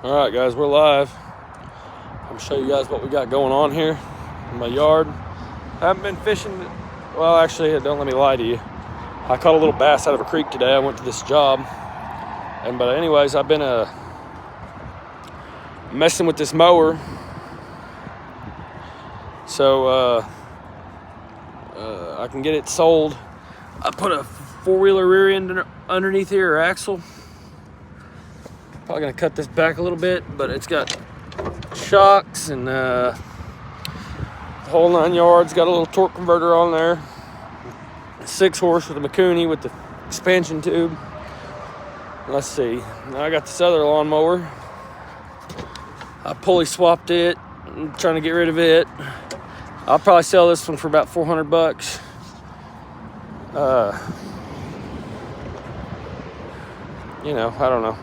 All right, guys, we're live. I'm gonna show you guys what we got going on here in my yard. I haven't been fishing. Well, actually, don't let me lie to you. I caught a little bass out of a creek today. I went to this job, but anyways, I've been messing with this mower. So I can get it sold. I put a four-wheeler rear end underneath here, or axle. Probably gonna cut this back a little bit, but it's got shocks and the whole 9 yards. Got a little torque converter on there. 6-horse with a Makuni with the expansion tube. Let's see. Now I got this other lawnmower. I pulley swapped it. I'm trying to get rid of it. I'll probably sell this one for about $400. You know, I don't know.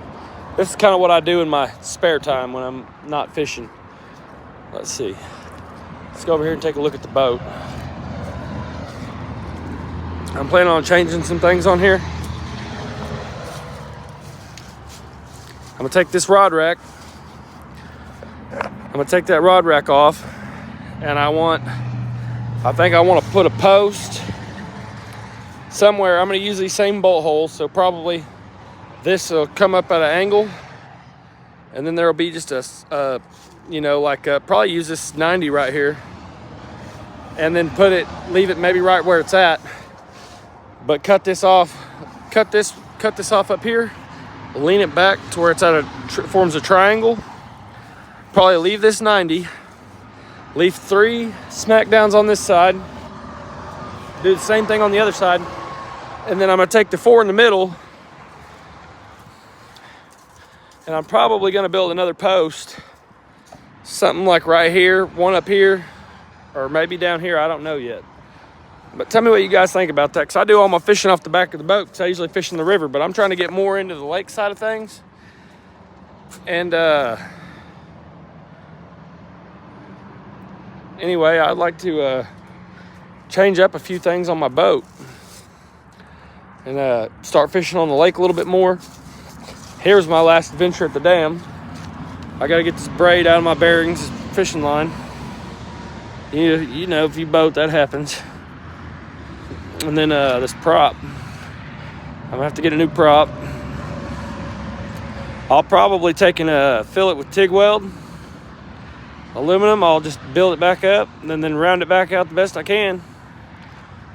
This is kind of what I do in my spare time when I'm not fishing. Let's see. Let's go over here and take a look at the boat. I'm planning on changing some things on here. I'm gonna take this rod rack. I'm gonna take that rod rack off, and I think I want to put a post somewhere. I'm gonna use these same bolt holes, so probably this will come up at an angle, and then there'll be just a probably use this 90 right here, and then leave it maybe right where it's at, but cut this off up here, lean it back to where it's at forms a triangle. Probably leave this 90, leave 3 smack downs on this side, do the same thing on the other side, and then I'm gonna take the 4 in the middle. And I'm probably going to build another post, something like right here, one up here, or maybe down here. I don't know yet. But tell me what you guys think about that, because I do all my fishing off the back of the boat, because I usually fish in the river, but I'm trying to get more into the lake side of things. And anyway, I'd like to change up a few things on my boat and start fishing on the lake a little bit more. Here's my last adventure at the dam. I gotta get this braid out of my bearings, this fishing line. You know, if you boat, that happens. And then this prop. I'm gonna have to get a new prop. I'll probably take and fill it with TIG weld, aluminum. I'll just build it back up and then round it back out the best I can.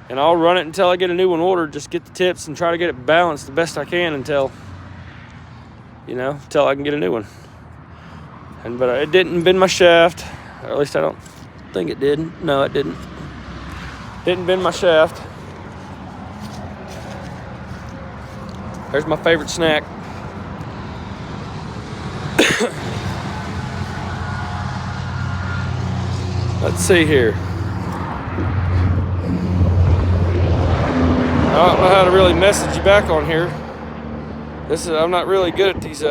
And I'll run it until I get a new one ordered. Just get the tips and try to get it balanced the best I can until I can get a new one. But it didn't bend my shaft, or at least I don't think it did. No, it didn't. Didn't bend my shaft. There's my favorite snack. Let's see here. I don't know how to really message you back on here. I'm not really good at these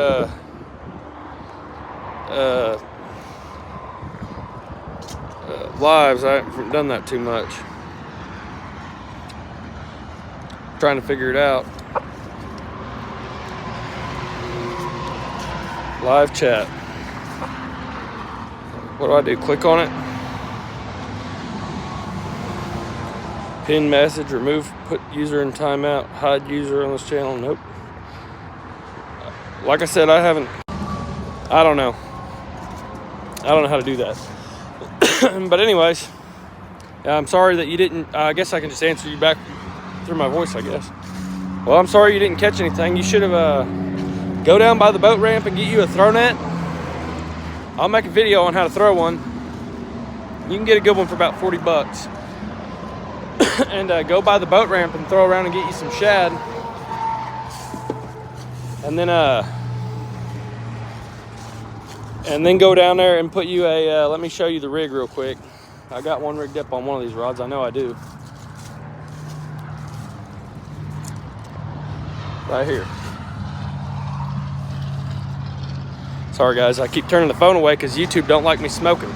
lives. I haven't done that too much. Trying to figure it out. Live chat. What do I do? Click on it. Pin message, remove, put user in timeout, hide user on this channel. Nope. Like I said, I don't know how to do that. But anyways, I'm sorry that you didn't, I guess I can just answer you back through my voice, I guess. Well, I'm sorry you didn't catch anything. You should have, go down by the boat ramp and get you a throw net. I'll make a video on how to throw one. You can get a good one for about $40. And go by the boat ramp and throw around and get you some shad. And then go down there and put you let me show you the rig real quick. I got one rigged up on one of these rods. I know I do. Right here. Sorry guys, I keep turning the phone away because YouTube don't like me smoking.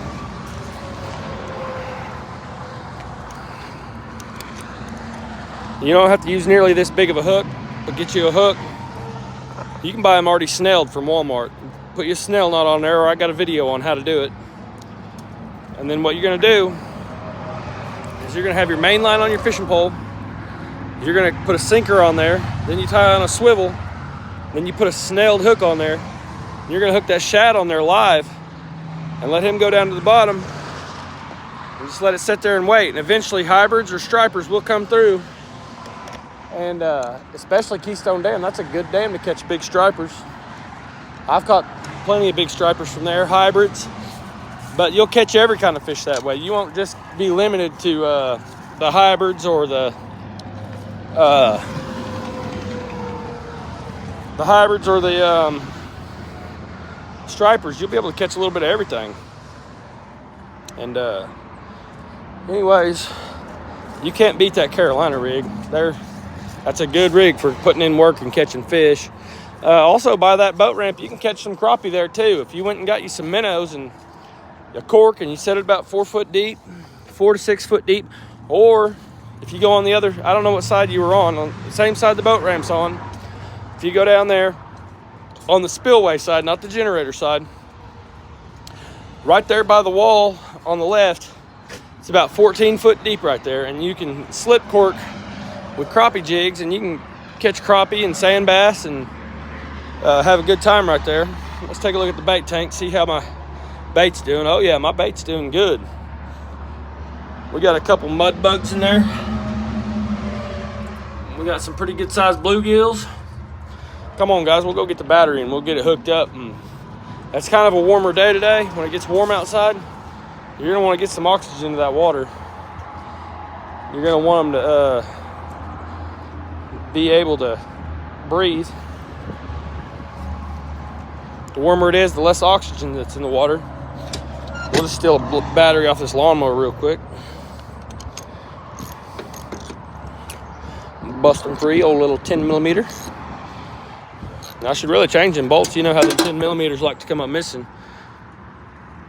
You don't have to use nearly this big of a hook, but get you a hook. You can buy them already snelled from Walmart. put you a snell knot on there, or I got a video on how to do it. And then what you're gonna do is you're gonna have your main line on your fishing pole. You're gonna put a sinker on there, then you tie on a swivel, then you put a snelled hook on there. You're gonna hook that shad on there live and let him go down to the bottom and just let it sit there and wait. And eventually hybrids or stripers will come through. And especially Keystone Dam, that's a good dam to catch big stripers. I've caught plenty of big stripers from there, hybrids. But you'll catch every kind of fish that way. You won't just be limited to the hybrids or the stripers. You'll be able to catch a little bit of everything. And anyways, you can't beat that Carolina rig. That's a good rig for putting in work and catching fish. Also, by that boat ramp, you can catch some crappie there too. If you went and got you some minnows and a cork and you set it about 4 foot deep, 4 to 6 foot deep, or if you go on the other, I don't know what side you were on the same side the boat ramp's on. If you go down there on the spillway side, not the generator side, right there by the wall on the left, it's about 14 foot deep right there, and you can slip cork with crappie jigs, and you can catch crappie and sand bass and have a good time right there. Let's take a look at the bait tank, see how my bait's doing. Oh yeah, my bait's doing good. We got a couple mud bugs in there. We got some pretty good sized bluegills. Come on guys, we'll go get the battery and we'll get it hooked up. And that's kind of a warmer day today. When it gets warm outside, you're gonna want to get some oxygen to that water. You're gonna want them to be able to breathe. The warmer it is, the less oxygen that's in the water. We'll just steal a battery off this lawnmower real quick. Bust them free, old little 10 millimeter. Now, I should really change them bolts. You know how the 10 millimeters like to come up missing.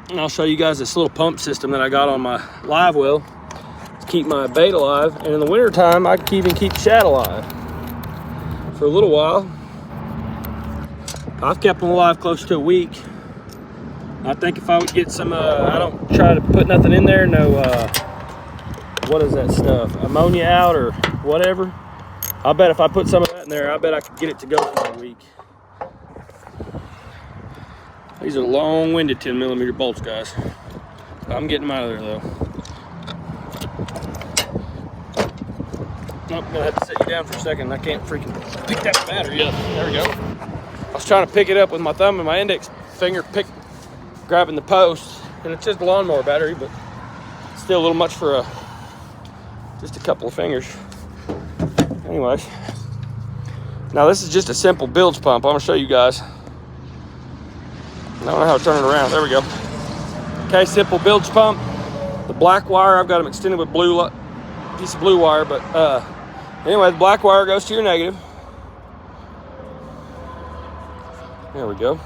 And I'll show you guys this little pump system that I got on my live well to keep my bait alive. And in the winter time, I can even keep shad alive for a little while. I've kept them alive close to a week. I think if I would get some, I don't try to put nothing in there, no, what is that stuff? Ammonia out or whatever. I bet if I put some of that in there, I bet I could get it to go for a week. These are long-winded 10 millimeter bolts, guys. I'm getting them out of there though. Nope, I'm gonna have to set you down for a second. I can't freaking pick that battery up. There we go. I was trying to pick it up with my thumb and my index finger, grabbing the post, and it's just a lawnmower battery, but still a little much for just a couple of fingers. Anyways, now this is just a simple bilge pump. I'm gonna show you guys. I don't know how to turn it around. There we go. Okay, simple bilge pump. The black wire, I've got them extended with piece of blue wire, but anyway, the black wire goes to your negative. There we go.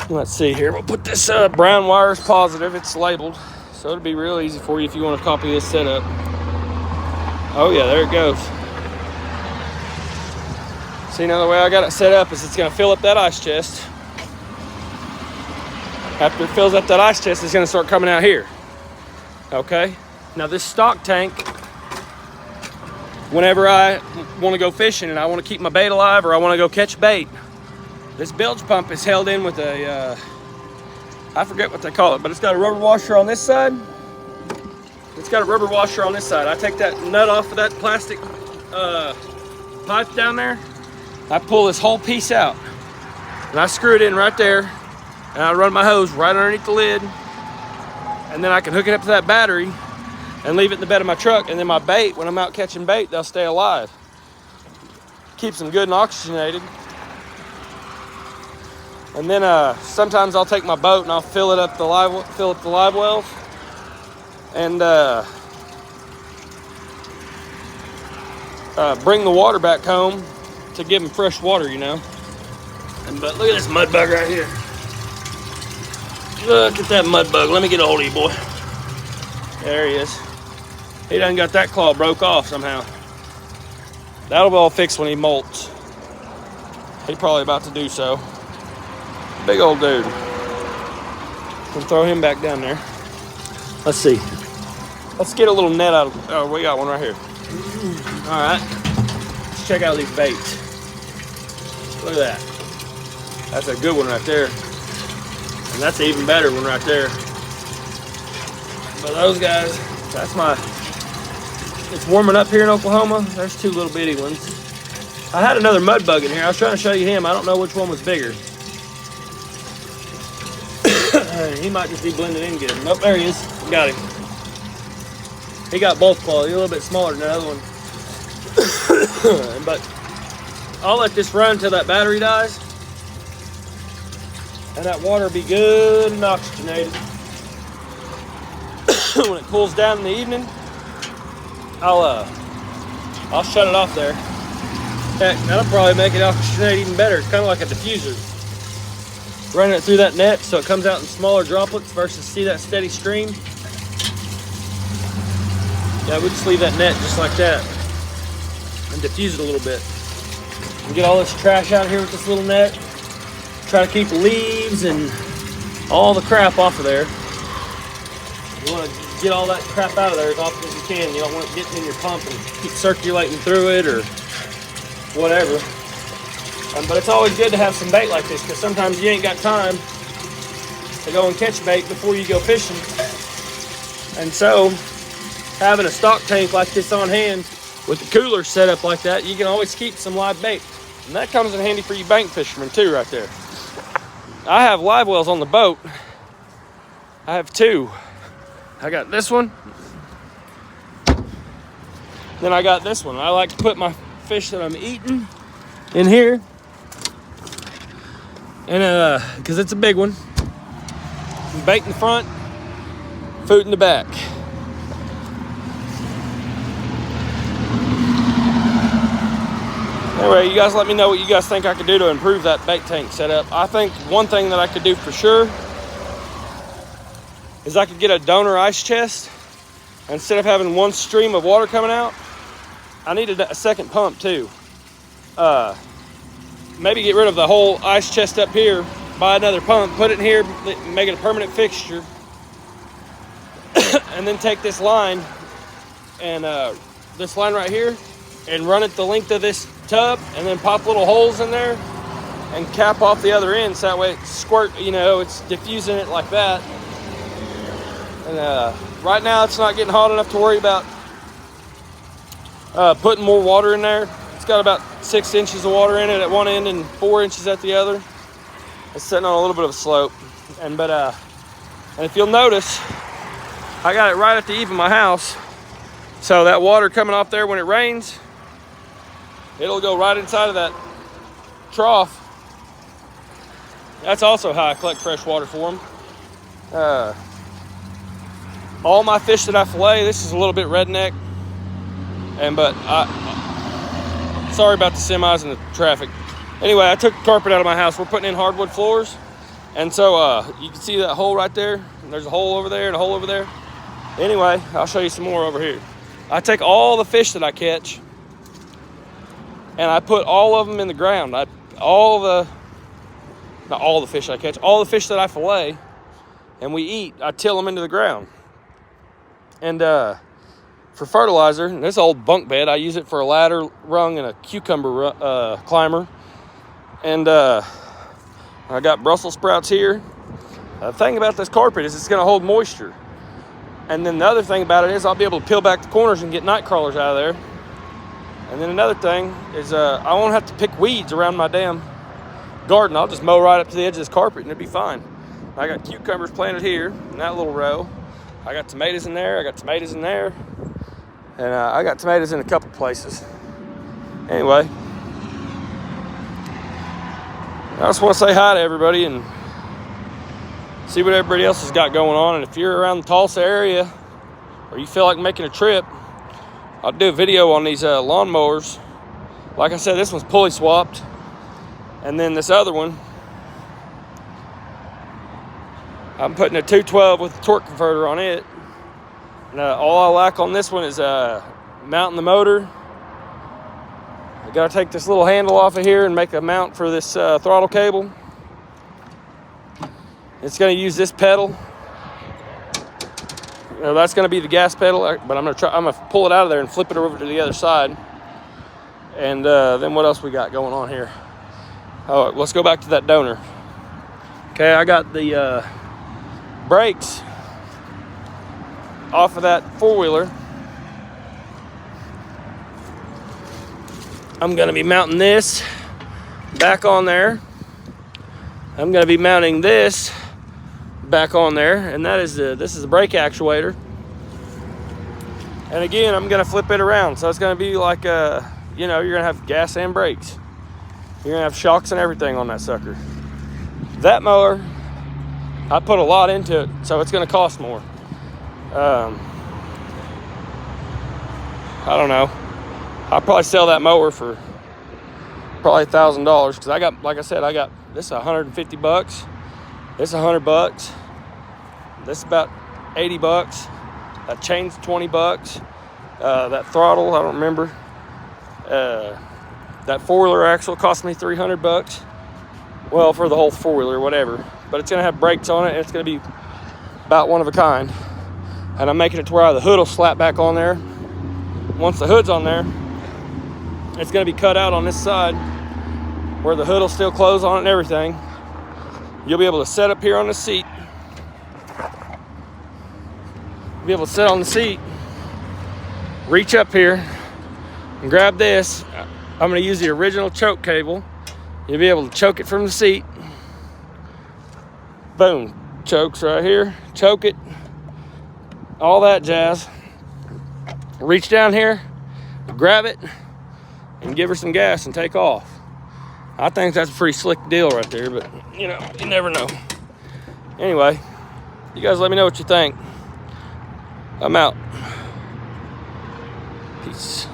Let's see here. We'll put this brown wire as positive. It's labeled, so it'll be real easy for you if you want to copy this setup. Oh yeah, there it goes. See, now the way I got it set up is it's going to fill up that ice chest. After it fills up that ice chest, it's going to start coming out here. Okay? Now this stock tank, whenever I want to go fishing and I want to keep my bait alive or I want to go catch bait, this bilge pump is held in with a, I forget what they call it, but it's got a rubber washer on this side. It's got a rubber washer on this side. I take that nut off of that plastic pipe down there. I pull this whole piece out and I screw it in right there, and I run my hose right underneath the lid, and then I can hook it up to that battery and leave it in the bed of my truck, and then my bait, when I'm out catching bait, they'll stay alive. Keeps them good and oxygenated. And then sometimes I'll take my boat and I'll fill up the live wells, and bring the water back home to give them fresh water, you know. But look at this mud bug right here. Look at that mud bug. Let me get a hold of you, boy. There he is. He done got that claw broke off somehow. That'll be all fixed when he molts. He's probably about to do so. Big old dude. We'll throw him back down there. Let's see. Let's get a little net out of, oh, we got one right here. All right. Let's check out these baits. Look at that. That's a good one right there. And that's an even better one right there. But those guys, that's my, it's warming up here in Oklahoma. There's two little bitty ones. I had another mud bug in here. I was trying to show you him. I don't know which one was bigger. He might just be blending in good. Nope, there he is. Got him. He got both quality. A little bit smaller than the other one. But I'll let this run until that battery dies. And that water will be good and oxygenated. When it cools down in the evening, I'll shut it off there. Heck, that'll probably make it oxygenate even better. It's kind of like a diffuser. Running it through that net so it comes out in smaller droplets versus see that steady stream. Yeah, we just leave that net just like that and diffuse it a little bit. And get all this trash out of here with this little net. Try to keep leaves and all the crap off of there. You want to get all that crap out of there as often as you can. You don't want it getting in your pump and keep circulating through it or whatever. But it's always good to have some bait like this because sometimes you ain't got time to go and catch bait before you go fishing. And so having a stock tank like this on hand with the cooler set up like that, you can always keep some live bait. And that comes in handy for you bank fishermen too right there. I have live wells on the boat. I have two. I got this one. Then I got this one. I like to put my fish that I'm eating in here. And because it's a big one. Bait in the front, food in the back. Anyway, you guys let me know what you guys think I could do to improve that bait tank setup. I think one thing that I could do for sure is I could get a donor ice chest. Instead of having one stream of water coming out, I needed a second pump too. Maybe get rid of the whole ice chest up here, buy another pump, put it in here, make it a permanent fixture, and then take this line and this line right here and run it the length of this tub and then pop little holes in there and cap off the other end so that way it squirt, you know, it's diffusing it like that. And right now it's not getting hot enough to worry about putting more water in there. It's got about 6 inches of water in it at one end and 4 inches at the other. It's sitting on a little bit of a slope. And if you'll notice, I got it right at the eave of my house. So that water coming off there when it rains, it'll go right inside of that trough. That's also how I collect fresh water for them. All my fish that I fillet, this is a little bit redneck. But sorry about the semis and the traffic. Anyway, I took the carpet out of my house. We're putting in hardwood floors. And so you can see that hole right there. And there's a hole over there and a hole over there. Anyway, I'll show you some more over here. I take all the fish that I catch and I put all of them in the ground. Not all the fish I catch, all the fish that I fillet and we eat, I till them into the ground. And for fertilizer, and this old bunk bed, I use it for a ladder rung and a cucumber climber. And I got Brussels sprouts here. The thing about this carpet is it's going to hold moisture. And then the other thing about it is I'll be able to peel back the corners and get night crawlers out of there. And then another thing is I won't have to pick weeds around my damn garden. I'll just mow right up to the edge of this carpet and it'll be fine. I got cucumbers planted here in that little row. I got tomatoes in there. I got tomatoes in there. And I got tomatoes in a couple places. Anyway, I just want to say hi to everybody and see what everybody else has got going on. And if you're around the Tulsa area or you feel like making a trip, I'll do a video on these lawnmowers. Like I said, this one's pulley swapped. And then this other one, I'm putting a 212 with a torque converter on it. And all I like on this one is mounting the motor I gotta take this little handle off of here and make a mount for this throttle cable. It's gonna use this pedal. You know, that's gonna be the gas pedal, but I'm gonna pull it out of there and flip it over to the other side. And then what else we got going on here? Oh, let's go back to that donor. Okay, I got the brakes off of that four-wheeler. I'm gonna be mounting this back on there. I'm gonna be mounting this back on there, and this is the brake actuator. And again, I'm gonna flip it around, so it's gonna be like you know, you're gonna have gas and brakes. You're gonna have shocks and everything on that sucker. That mower, I put a lot into it, so it's gonna cost more. I don't know. I'll probably sell that mower for probably $1,000, because I got, like I said, I got this is 150 bucks. This is 100 bucks. This is about 80 bucks. That chain's 20 bucks. That throttle, I don't remember. That four-wheeler axle cost me 300 bucks. Well, for the whole four-wheeler, whatever. But it's gonna have brakes on it, and it's gonna be about one of a kind. And I'm making it to where the hood will slap back on there. Once the hood's on there, it's gonna be cut out on this side where the hood will still close on it and everything. You'll be able to sit up here on the seat. Be able to sit on the seat, reach up here and grab this. I'm gonna use the original choke cable. You'll be able to choke it from the seat. Boom, chokes right here, choke it, all that jazz. Reach down here, grab it, and give her some gas and take off. I think that's a pretty slick deal right there, but you know, you never know. Anyway, you guys let me know what you think. I'm out. Peace.